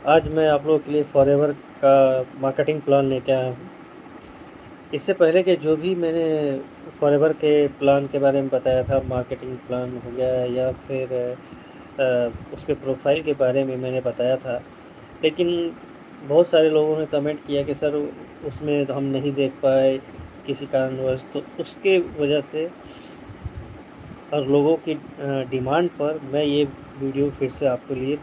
आज मैं आप लोगों के लिए फॉरएवर का मार्केटिंग प्लान लेके आया हूँ। इससे पहले कि जो भी मैंने फॉरएवर के प्लान के बारे में बताया था, मार्केटिंग प्लान हो गया या फिर उसके प्रोफाइल के बारे में मैंने बताया था, लेकिन बहुत सारे लोगों ने कमेंट किया कि सर उसमें हम नहीं देख पाए किसी कारणवश, तो उसके वजह से और लोगों की डिमांड पर मैं ये वीडियो फिर से आपके लिए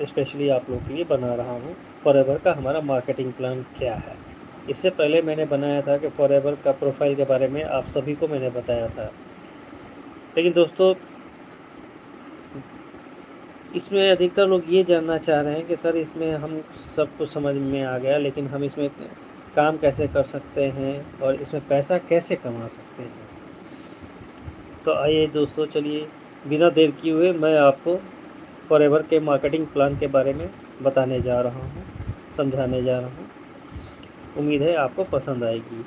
स्पेशली आप लोगों के लिए बना रहा हूँ। फॉरएवर का हमारा मार्केटिंग प्लान क्या है। इससे पहले मैंने बनाया था कि फॉरएवर का प्रोफाइल के बारे में आप सभी को मैंने बताया था, लेकिन दोस्तों इसमें अधिकतर लोग ये जानना चाह रहे हैं कि सर इसमें हम सब कुछ समझ में आ गया, लेकिन हम इसमें काम कैसे कर सकते हैं और इसमें पैसा कैसे कमा सकते हैं। तो आइए दोस्तों, चलिए बिना देर किए हुए मैं आपको फॉरएवर के मार्केटिंग प्लान के बारे में बताने जा रहा हूँ, समझाने जा रहा हूँ। उम्मीद है आपको पसंद आएगी।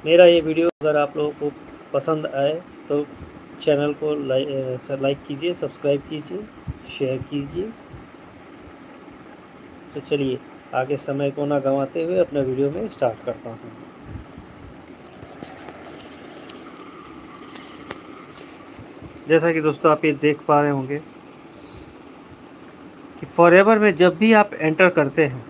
मेरा ये वीडियो अगर आप लोगों को पसंद आए तो चैनल को लाइक कीजिए, सब्सक्राइब कीजिए, शेयर कीजिए। तो चलिए आगे समय को ना गंवाते हुए अपना वीडियो में स्टार्ट करता हूँ। जैसा कि दोस्तों आप ये देख पा रहे होंगे कि फॉरएवर में जब भी आप एंटर करते हैं,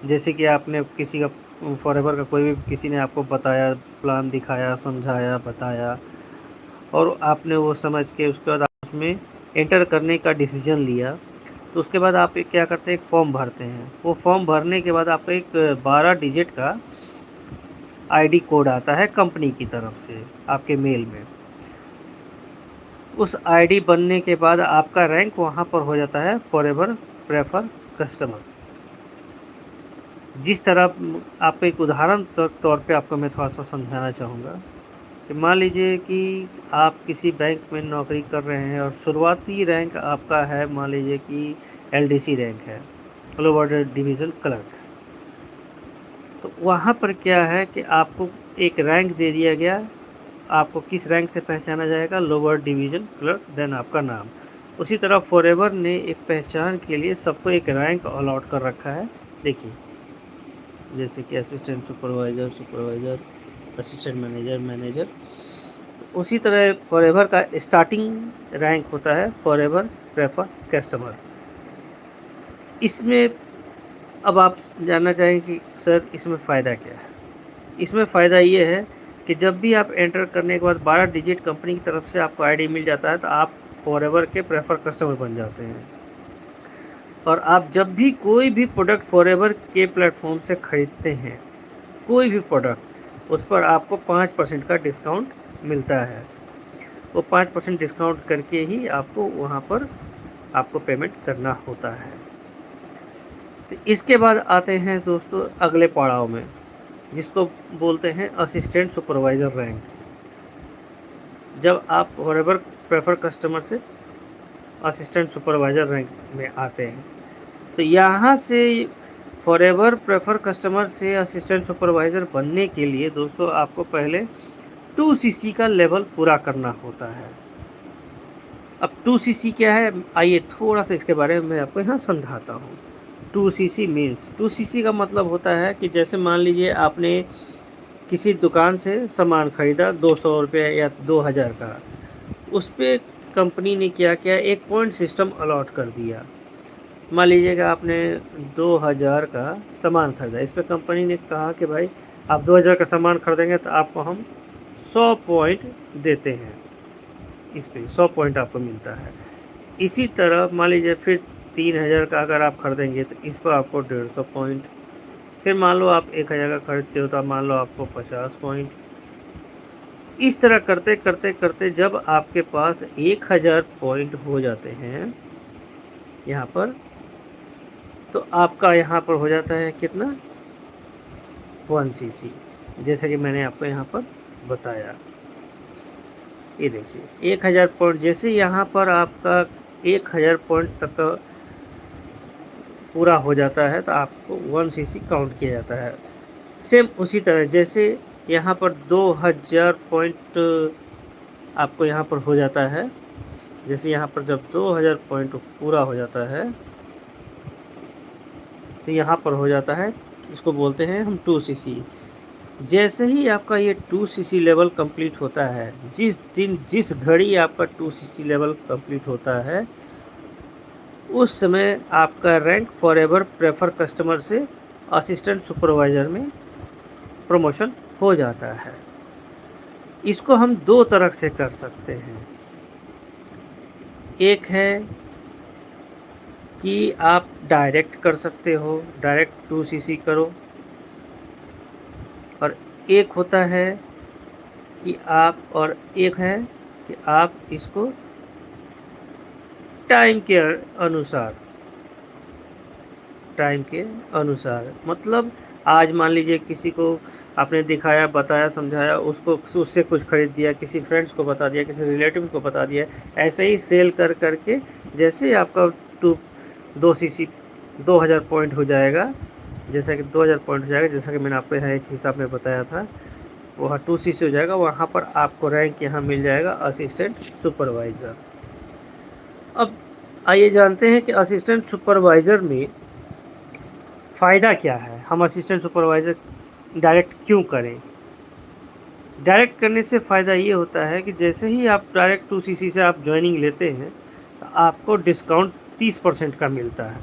जैसे कि आपने किसी का फॉरएवर का कोई भी किसी ने आपको बताया, प्लान दिखाया, समझाया, बताया और आपने वो समझ के उसके बाद आप उसमें एंटर करने का डिसीजन लिया, तो उसके बाद आप क्या करते हैं, एक फॉर्म भरते हैं। वो फॉर्म भरने के बाद आपको एक 12 डिजिट का आईडी कोड आता है कंपनी की तरफ से आपके मेल में। उस आईडी बनने के बाद आपका रैंक वहाँ पर हो जाता है फॉरएवर प्रेफर कस्टमर। जिस तरह आपको एक उदाहरण तौर पे आपको मैं थोड़ा सा समझाना चाहूँगा कि मान लीजिए कि आप किसी बैंक में नौकरी कर रहे हैं और शुरुआती रैंक आपका है, मान लीजिए कि एलडीसी रैंक है, लोअर डिवीज़न क्लर्क। तो वहाँ पर क्या है कि आपको एक रैंक दे दिया गया, आपको किस रैंक से पहचाना जाएगा, लोअर डिवीज़न क्लर्क, देन आपका नाम। उसी तरह फॉरएवर ने एक पहचान के लिए सबको एक रैंक अलॉट कर रखा है। देखिए जैसे कि assistant supervisor, supervisor, assistant manager, manager. उसी तरह फॉरएवर का स्टार्टिंग रैंक होता है फॉरएवर प्रेफर कस्टमर। इसमें अब आप जानना चाहेंगे कि सर इसमें फ़ायदा क्या है। इसमें फ़ायदा ये है कि जब भी आप एंटर करने के बाद 12 डिजिट कंपनी की तरफ से आपको आईडी मिल जाता है, तो आप फॉरएवर के प्रेफर कस्टमर बन जाते हैं। और आप जब भी कोई भी प्रोडक्ट फॉरएवर के प्लेटफॉर्म से ख़रीदते हैं, कोई भी प्रोडक्ट, उस पर आपको 5% का डिस्काउंट मिलता है। वो 5% डिस्काउंट करके ही आपको वहाँ पर आपको पेमेंट करना होता है। तो इसके बाद आते हैं दोस्तों अगले पड़ाव में, जिसको बोलते हैं असिस्टेंट सुपरवाइज़र रैंक। जब आप फॉरएवर प्रेफर कस्टमर से असिस्टेंट सुपरवाइज़र रैंक में आते हैं, तो यहाँ से फॉरएवर प्रेफर कस्टमर से असिस्टेंट सुपरवाइज़र बनने के लिए दोस्तों आपको पहले 2cc का लेवल पूरा करना होता है। अब 2cc क्या है, आइए थोड़ा सा इसके बारे में मैं आपको यहाँ समझाता हूँ। 2cc मीन्स, 2cc का मतलब होता है कि जैसे मान लीजिए आपने किसी दुकान से सामान ख़रीदा 200 रुपये या 2000 का, उस पर कंपनी ने क्या किया, एक पॉइंट सिस्टम अलॉट कर दिया। मान लीजिएगा आपने 2000 का सामान ख़रीदा, इस पर कंपनी ने कहा कि भाई आप 2000 का सामान खरीदेंगे तो आपको हम 100 पॉइंट देते हैं, इस पे 100 पॉइंट आपको मिलता है। इसी तरह मान लीजिए फिर 3000 का अगर आप खरीदेंगे तो इस पर आपको 150 पॉइंट। फिर मान लो आप 1000 का खरीदते हो तो मान लो आपको 50 पॉइंट। इस तरह करते करते करते जब आपके पास 1000 पॉइंट हो जाते हैं यहाँ पर, तो आपका यहाँ पर हो जाता है कितना, 1cc, जैसे कि मैंने आपको यहाँ पर बताया। ये देखिए 1000 पॉइंट, जैसे यहाँ पर आपका 1000 पॉइंट तक का पूरा हो जाता है तो आपको 1cc काउंट किया जाता है। सेम उसी तरह जैसे यहाँ पर 2000 पॉइंट आपको यहाँ पर हो जाता है, जैसे यहाँ पर जब 2000 पॉइंट पूरा हो जाता है तो यहाँ पर हो जाता है, इसको बोलते हैं हम 2cc। जैसे ही आपका ये 2cc लेवल कंप्लीट होता है, जिस दिन जिस घड़ी आपका 2cc लेवल कंप्लीट होता है, उस समय आपका रैंक फॉरएवर प्रेफर कस्टमर से असिस्टेंट सुपरवाइज़र में प्रमोशन हो जाता है। इसको हम दो तरह से कर सकते हैं। एक है कि आप डायरेक्ट कर सकते हो, डायरेक्ट 2cc करो, और एक होता है कि आप इसको टाइम के अनुसार मतलब आज मान लीजिए किसी को आपने दिखाया, बताया, समझाया, उससे कुछ खरीद दिया, किसी फ्रेंड्स को बता दिया, किसी रिलेटिव को बता दिया, ऐसे ही सेल करके जैसे ही आपका 2cc 2000 पॉइंट हो जाएगा, जैसा कि 2000 पॉइंट हो जाएगा, जैसा कि मैंने आपको यहाँ एक हिसाब में बताया था, वहाँ 2cc हो जाएगा, वहाँ पर आपको रैंक यहाँ मिल जाएगा असिस्टेंट सुपरवाइज़र। अब आइए जानते हैं कि असिस्टेंट सुपरवाइज़र में फ़ायदा क्या है, हम असिस्टेंट सुपरवाइज़र डायरेक्ट क्यों करें। डायरेक्ट करने से फ़ायदा ये होता है कि जैसे ही आप डायरेक्ट 2cc से आप ज्वाइनिंग लेते हैं तो आपको डिस्काउंट 30% का मिलता है।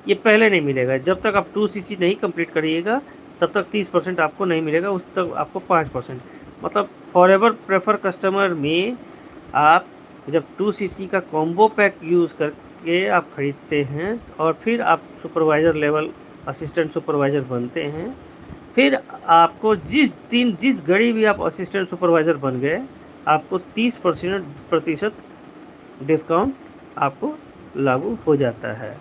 ये पहले नहीं मिलेगा, जब तक आप 2cc नहीं कंप्लीट करिएगा तब तक 30% आपको नहीं मिलेगा, उस तक आपको 5%। मतलब फॉरएवर प्रेफर कस्टमर में आप जब 2cc का कॉम्बो पैक यूज़ करके आप ख़रीदते हैं और फिर आप सुपरवाइज़र लेवल असिस्टेंट सुपरवाइज़र बनते हैं, फिर आपको जिस घड़ी भी आप असिस्टेंट सुपरवाइज़र बन गए, आपको 30% डिस्काउंट आपको लागू हो जाता है।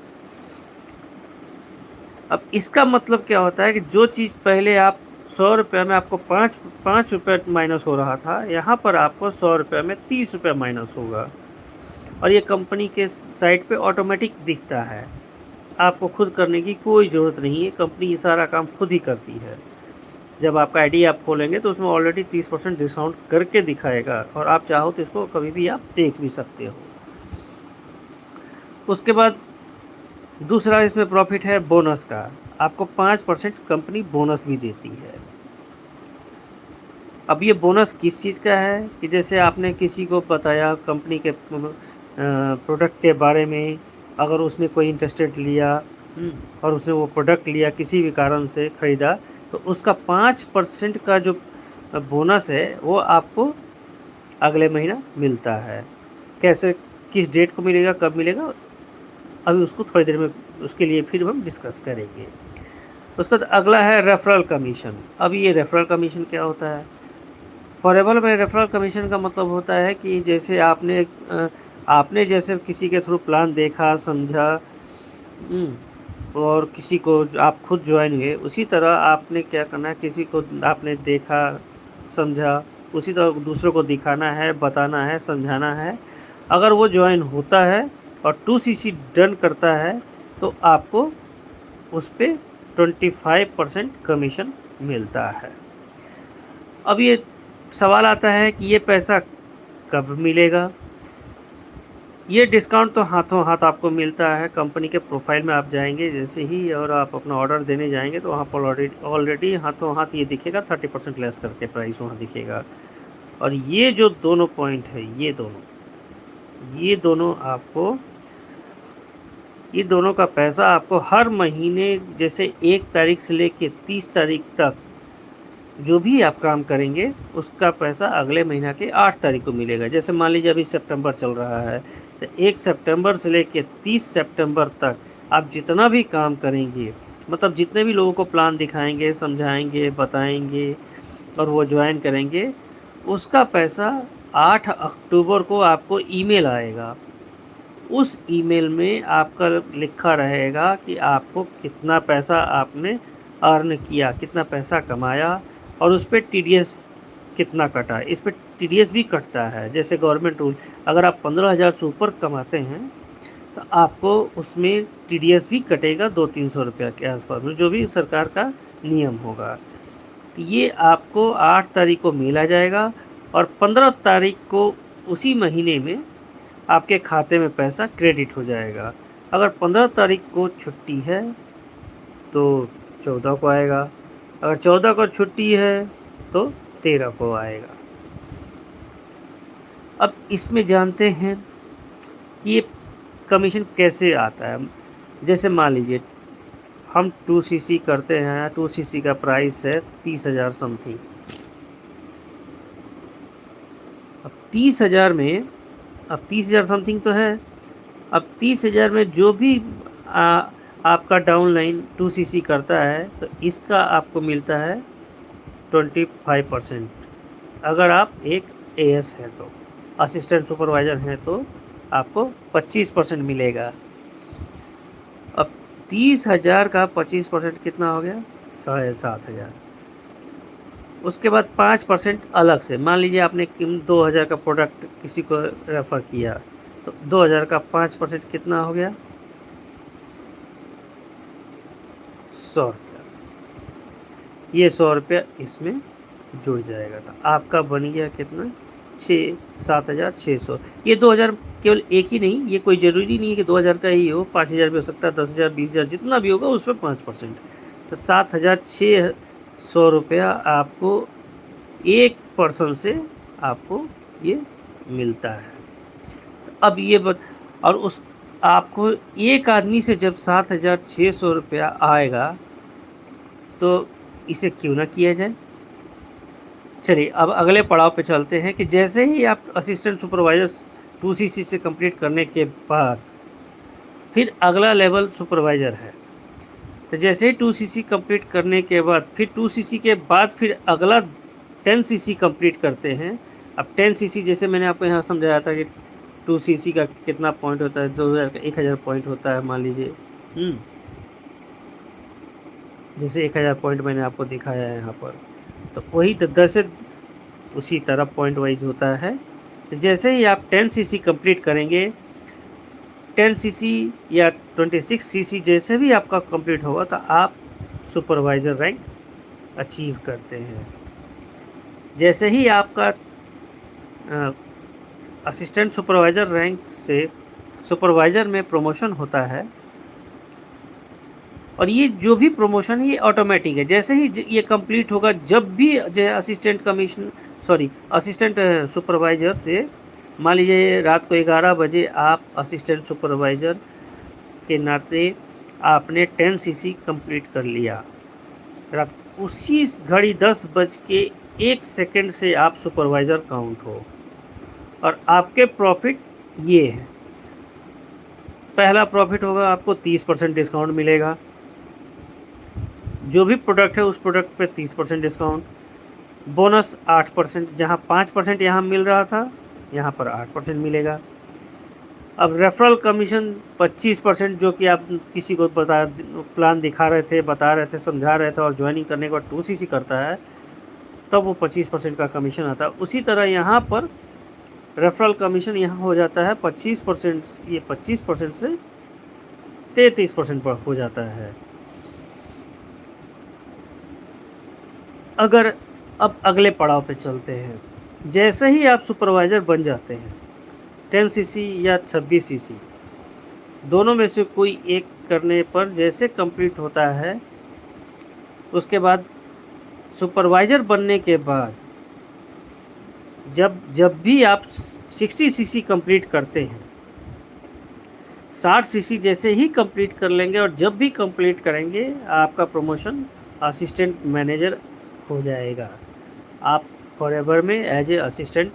अब इसका मतलब क्या होता है कि जो चीज़ पहले आप 100 रुपये में आपको 5 रुपये माइनस हो रहा था, यहाँ पर आपको 100 रुपये में 30 रुपये माइनस होगा, और ये कंपनी के साइट पे ऑटोमेटिक दिखता है। आपको खुद करने की कोई ज़रूरत नहीं है, कंपनी ये सारा काम खुद ही करती है। जब आपका आईडी आप खोलेंगे तो उसमें ऑलरेडी 30% डिस्काउंट करके दिखाएगा, और आप चाहो तो इसको कभी भी आप देख भी सकते हो। उसके बाद दूसरा इसमें प्रॉफिट है बोनस का। आपको 5% कंपनी बोनस भी देती है। अब ये बोनस किस चीज़ का है कि जैसे आपने किसी को बताया कंपनी के प्रोडक्ट के बारे में, अगर उसने कोई इंटरेस्टेड लिया और उसने वो प्रोडक्ट लिया, किसी भी कारण से ख़रीदा, तो उसका 5% का जो बोनस है वो आपको अगले महीना मिलता है। कैसे, किस डेट को मिलेगा, कब मिलेगा, अभी उसको थोड़ी देर में उसके लिए फिर हम डिस्कस करेंगे। उसके बाद अगला है रेफरल कमीशन। अब ये रेफरल कमीशन क्या होता है? फॉरएवर में रेफरल कमीशन का मतलब होता है कि जैसे आपने जैसे किसी के थ्रू प्लान देखा, समझा, और किसी को आप खुद ज्वाइन हुए, उसी तरह आपने क्या करना है, किसी को आपने देखा, समझा, उसी तरह दूसरों को दिखाना है, बताना है, समझाना है। अगर वो ज्वाइन होता है और 2cc डन करता है तो आपको उस पर 25% कमीशन मिलता है। अब ये सवाल आता है कि ये पैसा कब मिलेगा? ये डिस्काउंट तो हाथों हाथ आपको मिलता है। कंपनी के प्रोफाइल में आप जाएंगे जैसे ही, और आप अपना ऑर्डर देने जाएंगे तो वहाँ पर ऑलरेडी हाथों हाथ ये दिखेगा, 30% लेस करके प्राइस वहाँ दिखेगा। और ये जो दोनों पॉइंट है, ये दोनों का पैसा आपको हर महीने, जैसे 1 तारीख से लेके 30 तारीख तक जो भी आप काम करेंगे उसका पैसा अगले महीना के 8 तारीख को मिलेगा। जैसे मान लीजिए अभी सितंबर चल रहा है, तो 1 सितंबर से लेके 30 सितंबर तक आप जितना भी काम करेंगे, मतलब जितने भी लोगों को प्लान दिखाएंगे, समझाएंगे, बताएंगे और वो ज्वाइन करेंगे, उसका पैसा 8 अक्टूबर को आपको ईमेल आएगा। उस ईमेल में आपका लिखा रहेगा कि आपको कितना पैसा आपने अर्न किया, कितना पैसा कमाया, और उस पर TDS कितना कटा। इस पर TDS भी कटता है, जैसे गवर्नमेंट रूल, अगर आप 15,000 से ऊपर कमाते हैं तो आपको उसमें TDS भी कटेगा 200-300 रुपये के आसपास में, जो भी सरकार का नियम होगा। तो ये आपको 8 तारीख को मिला जाएगा, और 15 तारीख को उसी महीने में आपके खाते में पैसा क्रेडिट हो जाएगा। अगर 15 तारीख को छुट्टी है तो 14 को आएगा, अगर 14 को छुट्टी है तो 13 को आएगा। अब इसमें जानते हैं कि ये कमीशन कैसे आता है। जैसे मान लीजिए हम 2cc करते हैं, 2cc का प्राइस है 30,000 समथिंग। अब 30,000 में, अब 30,000 समथिंग तो है, अब 30,000 में जो भी आपका डाउनलाइन 2cc करता है तो इसका आपको मिलता है 25%। अगर आप एक एएस हैं तो, असिस्टेंट सुपरवाइज़र हैं तो आपको 25% मिलेगा। अब 30,000 का 25% कितना हो गया? 7,500। उसके बाद 5% अलग से, मान लीजिए आपने 2,000 का प्रोडक्ट किसी को रेफ़र किया तो 2,000 का 5% कितना हो गया? 100 रुपया। ये 100 रुपया इसमें जुड़ जाएगा तो आपका बन गया कितना? 7,600। ये 2,000 केवल एक ही नहीं, ये कोई ज़रूरी नहीं है कि 2,000 का ही हो, 5,000 भी हो सकता है, 10,000, 20,000, जितना भी होगा उस पर 5%। तो 7,600 रुपया आपको एक पर्सन से आपको ये मिलता है। तो अब ये और उस आपको एक आदमी से जब 7,600 रुपया आएगा तो इसे क्यों ना किया जाए। चलिए अब अगले पड़ाव पे चलते हैं कि जैसे ही आप असिस्टेंट सुपरवाइज़र 2cc से कंप्लीट करने के बाद फिर अगला लेवल सुपरवाइज़र है। तो जैसे ही 2cc कंप्लीट करने के बाद फिर 2cc के बाद फिर अगला 10cc कंप्लीट करते हैं। अब 10cc जैसे मैंने आपको यहाँ समझाया था कि 2cc का कितना पॉइंट होता है, 2,000 का 1,000 पॉइंट होता है मान लीजिए। जैसे 1,000 पॉइंट मैंने आपको दिखाया है यहाँ पर, तो वही 10 से उसी तरह पॉइंट वाइज होता है। तो जैसे ही आप 10cc कंप्लीट करेंगे, 10cc या 26cc जैसे भी आपका कंप्लीट होगा तो आप सुपरवाइज़र रैंक अचीव करते हैं। जैसे ही आपका असिस्टेंट सुपरवाइज़र रैंक से सुपरवाइज़र में प्रमोशन होता है, और ये जो भी प्रमोशन है ये ऑटोमेटिक है। जैसे ही ये कंप्लीट होगा, जब भी जो असिस्टेंट सुपरवाइज़र से मान लीजिए रात को 11 बजे आप असिस्टेंट सुपरवाइज़र के नाते आपने 10cc कंप्लीट कर लिया, रात उसी घड़ी 10:01 से आप सुपरवाइज़र काउंट हो और आपके प्रॉफिट ये है। पहला प्रॉफिट होगा, आपको 30% डिस्काउंट मिलेगा। जो भी प्रोडक्ट है उस प्रोडक्ट पे 30% डिस्काउंट, बोनस 8%, जहाँ 5% यहाँ मिल रहा था यहाँ पर 8% मिलेगा। अब रेफरल कमीशन 25%, जो कि आप किसी को प्लान दिखा रहे थे, बता रहे थे, समझा रहे थे और ज्वाइनिंग करने के बाद 2cc करता है तब वो 25% का कमीशन आता है। उसी तरह यहाँ पर रेफरल कमीशन यहाँ हो जाता है 25%, ये 25% से 33% पर हो जाता है। अगर अब अगले पड़ाव पे चलते हैं, जैसे ही आप सुपरवाइज़र बन जाते हैं 10cc या 26cc, दोनों में से कोई एक करने पर जैसे कंप्लीट होता है, उसके बाद सुपरवाइज़र बनने के बाद जब भी आप 60cc कंप्लीट करते हैं, 60cc जैसे ही कंप्लीट कर लेंगे और जब भी कंप्लीट करेंगे आपका प्रमोशन असिस्टेंट मैनेजर हो जाएगा। आप फॉरएवर में एज ए असिस्टेंट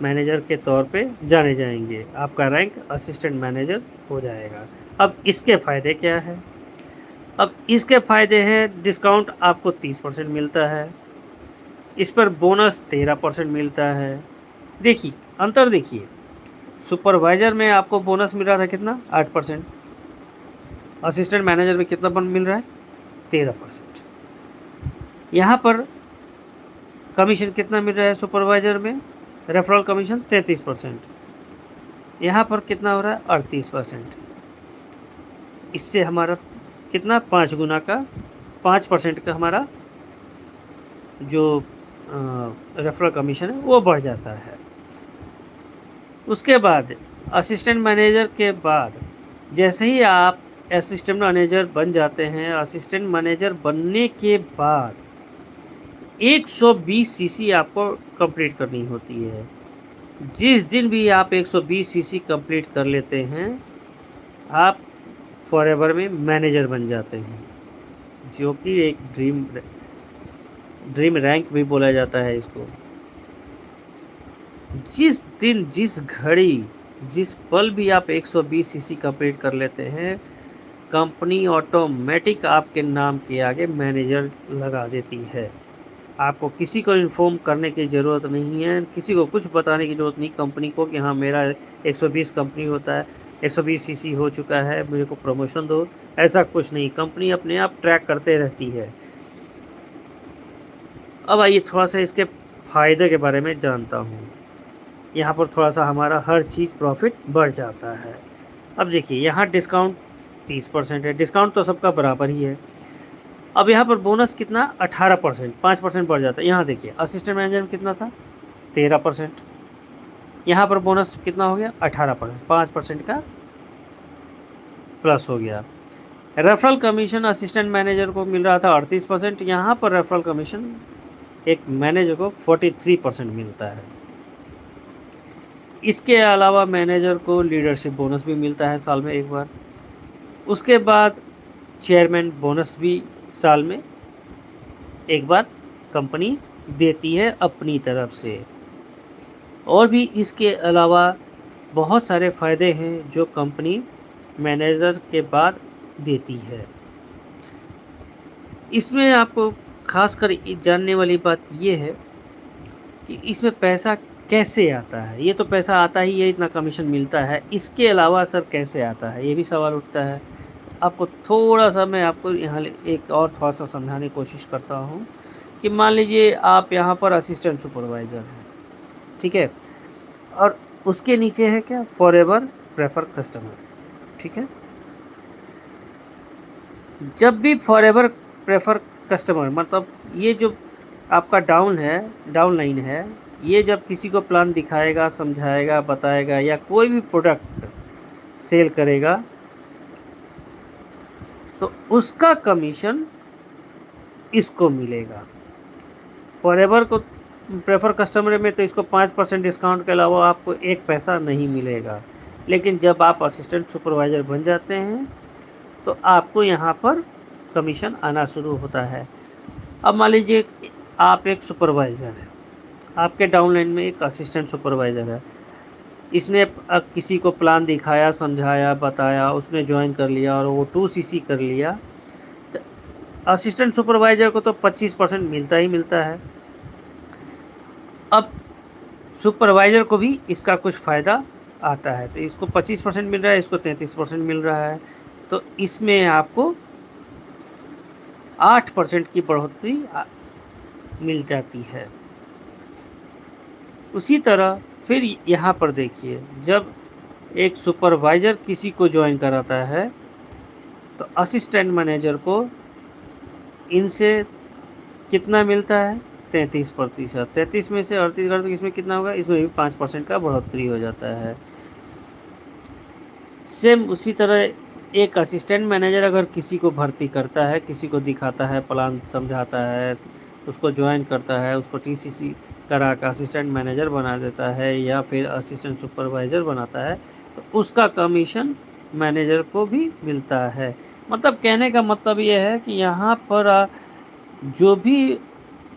मैनेजर के तौर पे जाने जाएंगे, आपका रैंक असिस्टेंट मैनेजर हो जाएगा। अब इसके फ़ायदे क्या है? अब इसके फ़ायदे हैं, डिस्काउंट आपको 30% मिलता है, इस पर बोनस 13% मिलता है। देखिए अंतर, देखिए सुपरवाइज़र में आपको बोनस मिल रहा था कितना? 8%। असिस्टेंट मैनेजर में कितना मिल रहा है? 13%। यहाँ पर कमीशन कितना मिल रहा है सुपरवाइज़र में? Referral commission 33%। यहाँ पर कितना हो रहा है? 38%। इससे हमारा कितना? 5 गुना का 5% का हमारा जो रेफरल कमीशन है वो बढ़ जाता है। उसके बाद असिस्टेंट मैनेजर के बाद जैसे ही आप असिस्टेंट मैनेजर बन जाते हैं, असिस्टेंट मैनेजर बनने के बाद 120 सीसी आपको कंप्लीट करनी होती है। जिस दिन भी आप 120 सीसी कंप्लीट कर लेते हैं, आप फॉरएवर में मैनेजर बन जाते हैं, जो कि एक ड्रीम रैंक भी बोला जाता है इसको। जिस दिन, जिस घड़ी, जिस पल भी आप 120 सीसी कंप्लीट कर लेते हैं, कंपनी ऑटोमेटिक आपके नाम के आगे मैनेजर लगा देती है। आपको किसी को इन्फॉर्म करने की ज़रूरत नहीं है, किसी को कुछ बताने की ज़रूरत नहीं कंपनी को कि हाँ मेरा 120 कंपनी होता है, 120 सीसी हो चुका है, मेरे को प्रमोशन दो। ऐसा कुछ नहीं, कंपनी अपने आप ट्रैक करते रहती है। अब आइए थोड़ा सा इसके फ़ायदे के बारे में जानता हूँ। यहाँ पर थोड़ा सा हमारा हर चीज़ प्रॉफिट बढ़ जाता है। अब देखिए यहाँ डिस्काउंट 30% है, डिस्काउंट तो सबका बराबर ही है। अब यहाँ पर बोनस कितना 18%, 5% बढ़ जाता है। यहाँ देखिए असिस्टेंट मैनेजर में कितना था 13%, यहाँ पर बोनस कितना हो गया 18%, 5% का प्लस हो गया। रेफरल कमीशन असिस्टेंट मैनेजर को मिल रहा था 38%, यहाँ पर रेफरल कमीशन एक मैनेजर को 43% मिलता है। इसके अलावा मैनेजर को लीडरशिप बोनस भी मिलता है साल में एक बार। उसके बाद चेयरमैन बोनस भी साल में एक बार कंपनी देती है अपनी तरफ से। और भी इसके अलावा बहुत सारे फ़ायदे हैं जो कंपनी मैनेजर के बाद देती है। इसमें आपको खासकर जानने वाली बात ये है कि इसमें पैसा कैसे आता है। ये तो पैसा आता ही है, इतना कमीशन मिलता है, इसके अलावा सर कैसे आता है, ये भी सवाल उठता है। आपको थोड़ा सा मैं आपको यहाँ एक और थोड़ा सा समझाने की कोशिश करता हूँ कि मान लीजिए आप यहाँ पर असिस्टेंट सुपरवाइज़र हैं, ठीक है, और उसके नीचे है क्या फॉरएवर प्रेफर कस्टमर, ठीक है। जब भी फॉरएवर प्रेफर कस्टमर मतलब ये जो आपका डाउन लाइन है, ये जब किसी को प्लान दिखाएगा, समझाएगा, बताएगा या कोई भी प्रोडक्ट सेल करेगा तो उसका कमीशन इसको मिलेगा। फॉरएवर को प्रेफर कस्टमर में तो इसको 5% डिस्काउंट के अलावा आपको एक पैसा नहीं मिलेगा। लेकिन जब आप असिस्टेंट सुपरवाइज़र बन जाते हैं तो आपको यहाँ पर कमीशन आना शुरू होता है। अब मान लीजिए आप एक सुपरवाइज़र हैं, आपके डाउनलाइन में एक असिस्टेंट सुपरवाइज़र है, इसने किसी को प्लान दिखाया, समझाया, बताया, उसने ज्वाइन कर लिया और वो 2 सीसी कर लिया, तो असिस्टेंट सुपरवाइज़र को तो 25% मिलता ही मिलता है। अब सुपरवाइज़र को भी इसका कुछ फ़ायदा आता है, तो इसको 25% मिल रहा है, इसको 33% मिल रहा है, तो इसमें आपको 8% की बढ़ोतरी मिल जाती है। उसी तरह फिर यहाँ पर देखिए, जब एक सुपरवाइज़र किसी को ज्वाइन कराता है तो असिस्टेंट मैनेजर को इनसे कितना मिलता है 33%। 33 में से 38 कर तो इसमें कितना होगा, इसमें भी 5% का बढ़ोतरी हो जाता है। सेम उसी तरह एक असिस्टेंट मैनेजर अगर किसी को भर्ती करता है, किसी को दिखाता है, प्लान समझाता है, उसको ज्वाइन करता है, उसको टीसीसी करा कर असिस्टेंट मैनेजर बना देता है या फिर असिस्टेंट सुपरवाइज़र बनाता है, तो उसका कमीशन मैनेजर को भी मिलता है। मतलब कहने का मतलब ये है कि यहाँ पर जो भी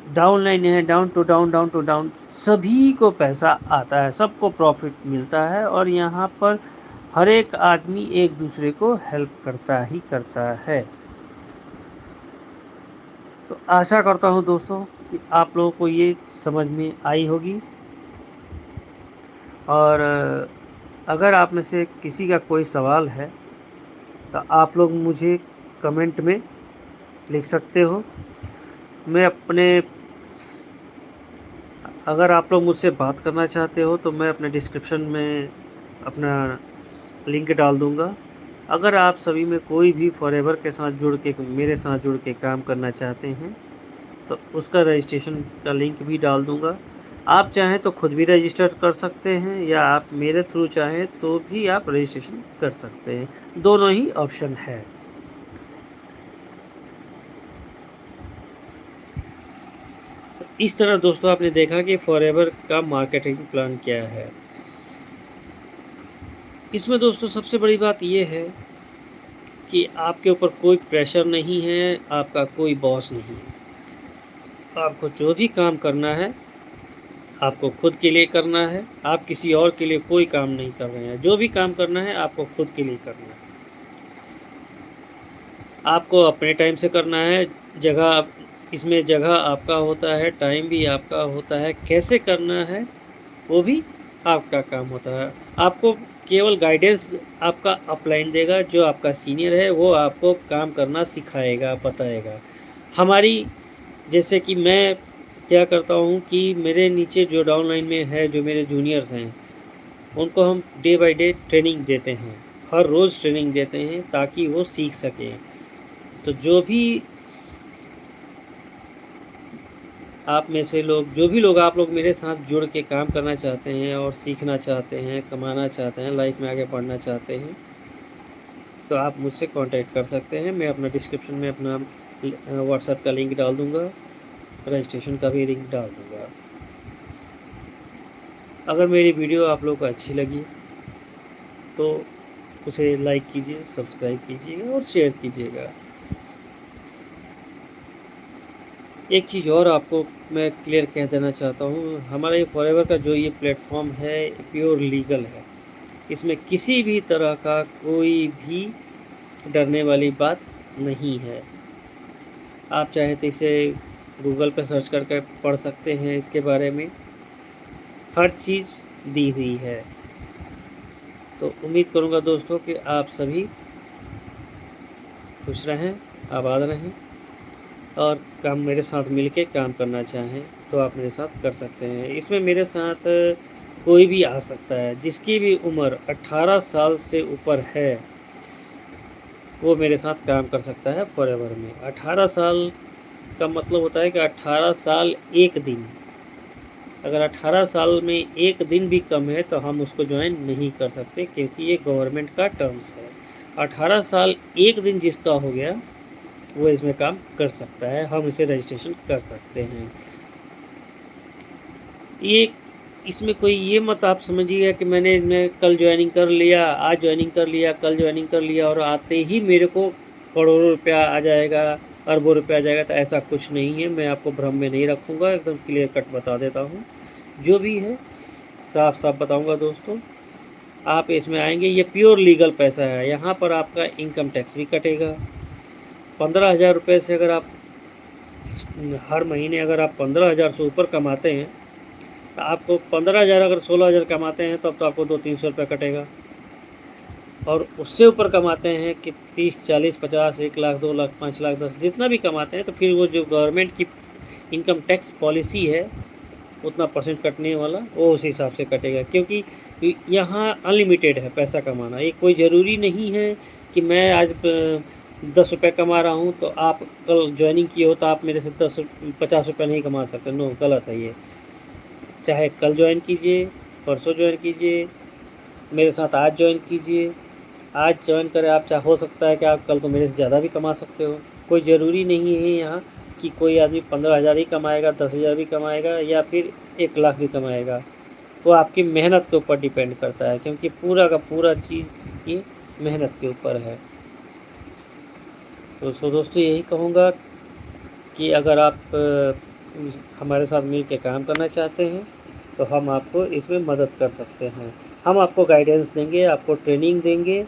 डाउन लाइन है, डाउन टू डाउन सभी को पैसा आता है, सबको प्रॉफिट मिलता है और यहाँ पर हर एक आदमी एक दूसरे को हेल्प करता ही करता है। तो आशा करता हूँ दोस्तों कि आप लोगों को ये समझ में आई होगी, और अगर आप में से किसी का कोई सवाल है तो आप लोग मुझे कमेंट में लिख सकते हो। अगर आप लोग मुझसे बात करना चाहते हो तो मैं अपने डिस्क्रिप्शन में अपना लिंक डाल दूँगा। अगर आप सभी में कोई भी फॉरएवर के साथ मेरे साथ जुड़ के काम करना चाहते हैं तो उसका रजिस्ट्रेशन का लिंक भी डाल दूँगा। आप चाहें तो खुद भी रजिस्टर कर सकते हैं या आप मेरे थ्रू चाहें तो भी आप रजिस्ट्रेशन कर सकते हैं, दोनों ही ऑप्शन है। तो इस तरह दोस्तों आपने देखा कि फॉरएवर का मार्केटिंग प्लान क्या है। इसमें दोस्तों सबसे बड़ी बात ये है कि आपके ऊपर कोई प्रेशर नहीं है, आपका कोई बॉस नहीं है। आपको जो भी काम करना है आपको खुद के लिए करना है, आप किसी और के लिए कोई काम नहीं कर रहे हैं। जो भी काम करना है आपको खुद के लिए करना है। आपको अपने टाइम से करना है, इसमें जगह आपका होता है, टाइम भी आपका होता है, कैसे करना है वो भी आपका काम होता है। आपको केवल गाइडेंस आपका अपलाइन देगा, जो आपका सीनियर है वो आपको काम करना सिखाएगा, बताएगा। हमारी जैसे कि मैं क्या करता हूँ कि मेरे नीचे जो डाउनलाइन में है, जो मेरे जूनियर्स हैं, उनको हम डे बाय डे ट्रेनिंग देते हैं, हर रोज़ ट्रेनिंग देते हैं ताकि वो सीख सकें। तो जो भी आप में से लोग आप लोग मेरे साथ जुड़ के काम करना चाहते हैं और सीखना चाहते हैं, कमाना चाहते हैं, लाइफ में आगे बढ़ना चाहते हैं, तो आप मुझसे कांटेक्ट कर सकते हैं। मैं अपना डिस्क्रिप्शन में अपना व्हाट्सएप का लिंक डाल दूँगा, रजिस्ट्रेशन का भी लिंक डाल दूँगा। अगर मेरी वीडियो आप लोगों को अच्छी लगी तो उसे लाइक कीजिए, सब्सक्राइब कीजिएगा और शेयर कीजिएगा। एक चीज़ और आपको मैं क्लियर कह देना चाहता हूँ, हमारा ये फॉरएवर का जो ये प्लेटफॉर्म है प्योर लीगल है। इसमें किसी भी तरह का कोई भी डरने वाली बात नहीं है। आप चाहे तो इसे गूगल पे सर्च करके पढ़ सकते हैं, इसके बारे में हर चीज़ दी हुई है। तो उम्मीद करूँगा दोस्तों कि आप सभी खुश रहें, आबाद रहें और काम मेरे साथ मिलके काम करना चाहें तो आप मेरे साथ कर सकते हैं। इसमें मेरे साथ कोई भी आ सकता है, जिसकी भी उम्र 18 साल से ऊपर है वो मेरे साथ काम कर सकता है फॉरएवर में। 18 साल का मतलब होता है कि 18 साल 1 दिन। अगर 18 साल में 1 दिन भी कम है तो हम उसको ज्वाइन नहीं कर सकते, क्योंकि ये गवर्नमेंट का टर्म्स है। 18 साल 1 दिन जिसका हो गया वो इसमें काम कर सकता है, हम इसे रजिस्ट्रेशन कर सकते हैं। ये इसमें कोई ये मत आप समझिएगा कि मैं कल ज्वाइनिंग कर लिया, आज ज्वाइनिंग कर लिया, कल ज्वाइनिंग कर लिया और आते ही मेरे को करोड़ों रुपया आ जाएगा, अरबों रुपया आ जाएगा, तो ऐसा कुछ नहीं है। मैं आपको भ्रम में नहीं रखूँगा, एकदम क्लियर कट बता देता हूँ। जो भी है साफ साफ बताऊँगा दोस्तों। आप इसमें आएंगे, ये प्योर लीगल पैसा है। यहाँ पर आपका इनकम टैक्स भी कटेगा। 15,000 रुपये से अगर आप हर महीने अगर आप 15,000 से ऊपर कमाते हैं तो आपको 15,000 अगर 16,000 कमाते हैं तब तो आपको 200-300 रुपये कटेगा। और उससे ऊपर कमाते हैं कि 30, 40, 50, 1 लाख, 2 लाख, 5 लाख, 10 जितना भी कमाते हैं, तो फिर वो जो गवर्नमेंट की इनकम टैक्स पॉलिसी है उतना परसेंट कटने वाला वो उस हिसाब से कटेगा। क्योंकि यहाँ अनलिमिटेड है पैसा कमाना। ये कोई ज़रूरी नहीं है कि मैं आज 10 रुपये कमा रहा हूँ तो आप कल ज्वाइनिंग किए हो तो आप मेरे से 50 रुपये नहीं कमा सकते। नो, गलत है ये। चाहे कल ज्वाइन कीजिए, परसों ज्वाइन कीजिए, मेरे साथ आज ज्वाइन कीजिए। आज ज्वाइन करें आप, चाहे हो सकता है कि आप कल को मेरे से ज़्यादा भी कमा सकते हो। कोई ज़रूरी नहीं है यहाँ कि कोई आदमी 15,000 ही कमाएगा, 10,000 भी कमाएगा या फिर 1 लाख भी कमाएगा। वो आपकी मेहनत के ऊपर डिपेंड करता है, क्योंकि पूरा का पूरा चीज़ ये मेहनत के ऊपर है। तो दोस्तों यही कहूँगा कि अगर आप हमारे साथ मिल के काम करना चाहते हैं तो हम आपको इसमें मदद कर सकते हैं। हम आपको गाइडेंस देंगे, आपको ट्रेनिंग देंगे,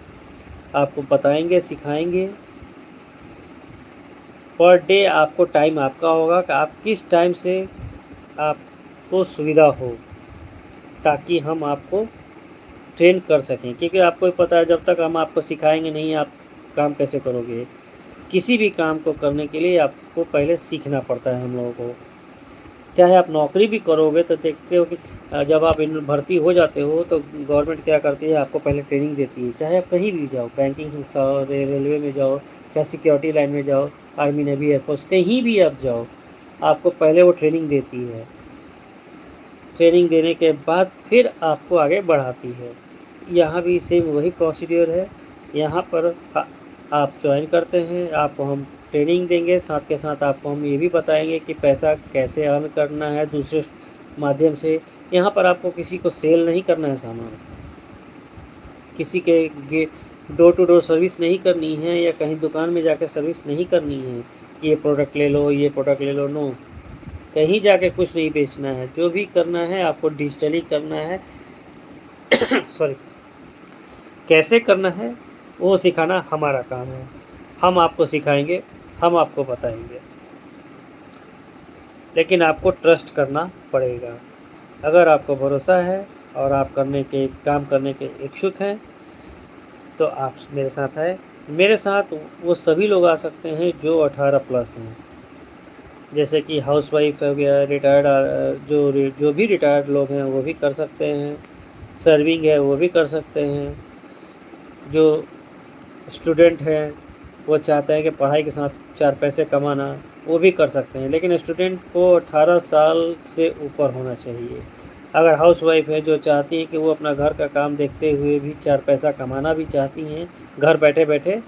आपको बताएंगे, सिखाएंगे। पर डे आपको टाइम आपका होगा कि आप किस टाइम से आपको सुविधा हो, ताकि हम आपको ट्रेन कर सकें। क्योंकि आपको ही पता है, जब तक हम आपको सिखाएंगे नहीं आप काम कैसे करोगे। किसी भी काम को करने के लिए आपको पहले सीखना पड़ता है हम लोगों को। चाहे आप नौकरी भी करोगे तो देखते हो कि जब आप इन भर्ती हो जाते हो तो गवर्नमेंट क्या करती है, आपको पहले ट्रेनिंग देती है। चाहे आप कहीं भी जाओ, बैंकिंग रेलवे में जाओ, चाहे सिक्योरिटी लाइन में जाओ, आर्मी, नेवी, एयरफोर्स, कहीं भी आप जाओ, आपको पहले वो ट्रेनिंग देती है। ट्रेनिंग देने के बाद फिर आपको आगे बढ़ाती है। यहाँ भी सेम वही प्रोसीड्योर है। यहाँ पर आप ज्वाइन करते हैं, आपको हम ट्रेनिंग देंगे, साथ के साथ आपको हम ये भी बताएंगे कि पैसा कैसे अर्न करना है दूसरे माध्यम से। यहाँ पर आपको किसी को सेल नहीं करना है सामान, किसी के डोर टू डोर सर्विस नहीं करनी है, या कहीं दुकान में जाकर सर्विस नहीं करनी है कि ये प्रोडक्ट ले लो, ये प्रोडक्ट ले लो। नो, कहीं जाके कुछ नहीं बेचना है। जो भी करना है आपको डिजिटली करना है। सॉरी, कैसे करना है वो सिखाना हमारा काम है। हम आपको सिखाएंगे, हम आपको बताएंगे, लेकिन आपको ट्रस्ट करना पड़ेगा। अगर आपको भरोसा है और आप काम करने के इच्छुक हैं तो आप मेरे साथ आए। मेरे साथ वो सभी लोग आ सकते हैं जो 18+ हैं, जैसे कि हाउसवाइफ हो गया, रिटायर्ड जो भी रिटायर्ड लोग हैं वो भी कर सकते हैं, सर्विंग है वो भी कर सकते हैं, जो स्टूडेंट हैं वो चाहते हैं कि पढ़ाई के साथ 4 पैसे कमाना, वो भी कर सकते हैं। लेकिन स्टूडेंट को 18 साल से ऊपर होना चाहिए। अगर हाउसवाइफ है जो चाहती हैं कि वो अपना घर का काम देखते हुए भी 4 पैसा कमाना भी चाहती हैं घर बैठे बैठे,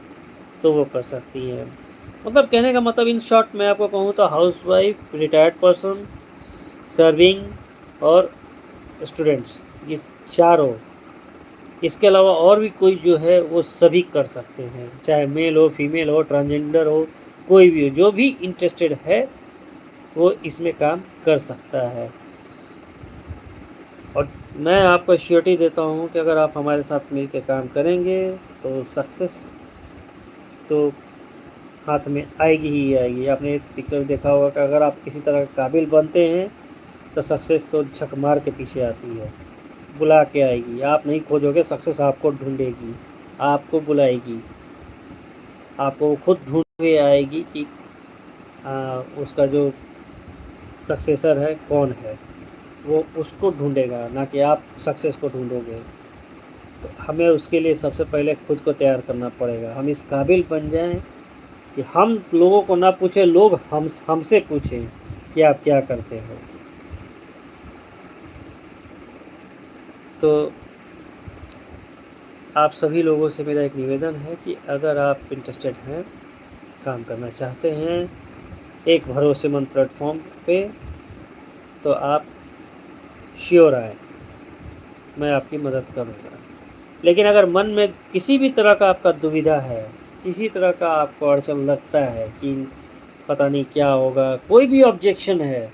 तो वो कर सकती हैं। मतलब कहने का मतलब इन शॉर्ट मैं आपको कहूँ तो हाउसवाइफ, रिटायर्ड पर्सन, सर्विंग और स्टूडेंट्स, ये चारों, इसके अलावा और भी कोई जो है वो सभी कर सकते हैं, चाहे मेल हो, फीमेल हो, ट्रांसजेंडर हो, कोई भी हो, जो भी इंटरेस्टेड है वो इसमें काम कर सकता है। और मैं आपको श्योरिटी देता हूँ कि अगर आप हमारे साथ मिलकर काम करेंगे तो सक्सेस तो हाथ में आएगी ही आएगी। आपने एक पिक्चर देखा होगा कि अगर आप किसी तरह के काबिल बनते हैं तो सक्सेस तो झक मार के पीछे आती है, बुला के आएगी। आप नहीं खोजोगे, सक्सेस आपको ढूंढेगी, आपको बुलाएगी, आपको खुद ढूंढ आएगी कि उसका जो सक्सेसर है कौन है, वो उसको ढूंढेगा, ना कि आप सक्सेस को ढूंढोगे। तो हमें उसके लिए सबसे पहले खुद को तैयार करना पड़ेगा। हम इस काबिल बन जाएं कि हम लोगों को ना पूछे, लोग हमसे पूछें कि आप क्या करते हो। तो आप सभी लोगों से मेरा एक निवेदन है कि अगर आप इंटरेस्टेड हैं, काम करना चाहते हैं एक भरोसेमंद प्लेटफॉर्म पे, तो आप श्योर आए, मैं आपकी मदद करूँगा। लेकिन अगर मन में किसी भी तरह का आपका दुविधा है, किसी तरह का आपको अड़चन लगता है कि पता नहीं क्या होगा, कोई भी ऑब्जेक्शन है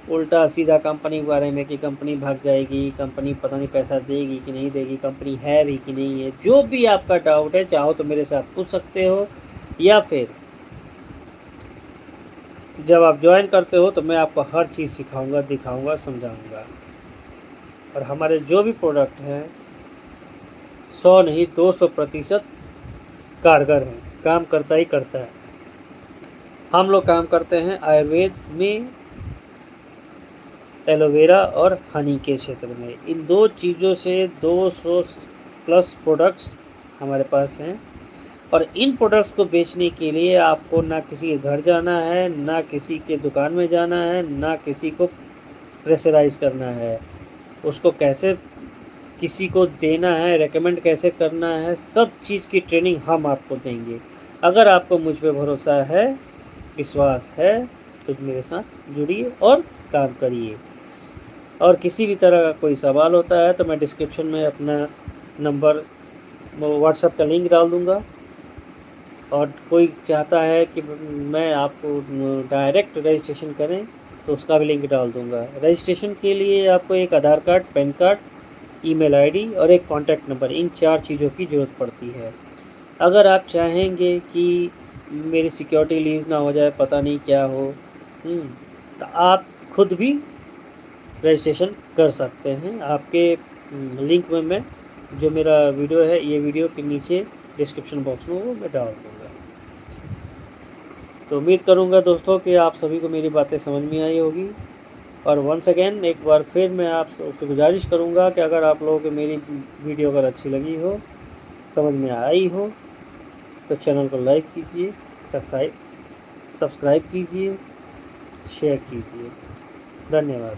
उल्टा सीधा कंपनी के बारे में कि कंपनी भाग जाएगी, कंपनी पता नहीं पैसा देगी कि नहीं देगी, कंपनी है भी कि नहीं है, जो भी आपका डाउट है चाहो तो मेरे साथ पूछ सकते हो, या फिर जब आप ज्वाइन करते हो तो मैं आपको हर चीज़ सिखाऊंगा, दिखाऊंगा, समझाऊंगा। और हमारे जो भी प्रोडक्ट हैं 100 नहीं 200% कारगर हैं, काम करता ही करता है। हम लोग काम करते हैं आयुर्वेद में, एलोवेरा और हनी के क्षेत्र में। इन दो चीज़ों से 200+ प्रोडक्ट्स हमारे पास हैं। और इन प्रोडक्ट्स को बेचने के लिए आपको ना किसी के घर जाना है, ना किसी के दुकान में जाना है, ना किसी को प्रेशराइज़ करना है। उसको कैसे किसी को देना है, रेकमेंड कैसे करना है, सब चीज़ की ट्रेनिंग हम आपको देंगे। अगर आपको मुझ पे भरोसा है, विश्वास है, तो मेरे साथ जुड़िए और काम करिए। और किसी भी तरह का कोई सवाल होता है तो मैं डिस्क्रिप्शन में अपना नंबर, व्हाट्सएप का लिंक डाल दूँगा। और कोई चाहता है कि मैं आपको डायरेक्ट रजिस्ट्रेशन करें तो उसका भी लिंक डाल दूँगा। रजिस्ट्रेशन के लिए आपको एक Aadhaar card, PAN card, email ID और एक कॉन्टैक्ट नंबर, इन 4 चीज़ों की ज़रूरत पड़ती है। अगर आप चाहेंगे कि मेरी सिक्योरिटी लीज ना हो जाए, पता नहीं क्या हो, तो आप खुद भी रजिस्ट्रेशन कर सकते हैं। आपके लिंक में मैं जो मेरा वीडियो है, ये वीडियो के नीचे डिस्क्रिप्शन बॉक्स में वो मैं डाल दूँगा। तो उम्मीद करूँगा दोस्तों कि आप सभी को मेरी बातें समझ में आई होगी। और वंस अगेन एक बार फिर मैं आपसे गुजारिश करूँगा कि अगर आप लोगों को मेरी वीडियो अगर अच्छी लगी हो, समझ में आई हो, तो चैनल को लाइक कीजिए, सब्सक्राइब कीजिए, शेयर कीजिए। धन्यवाद।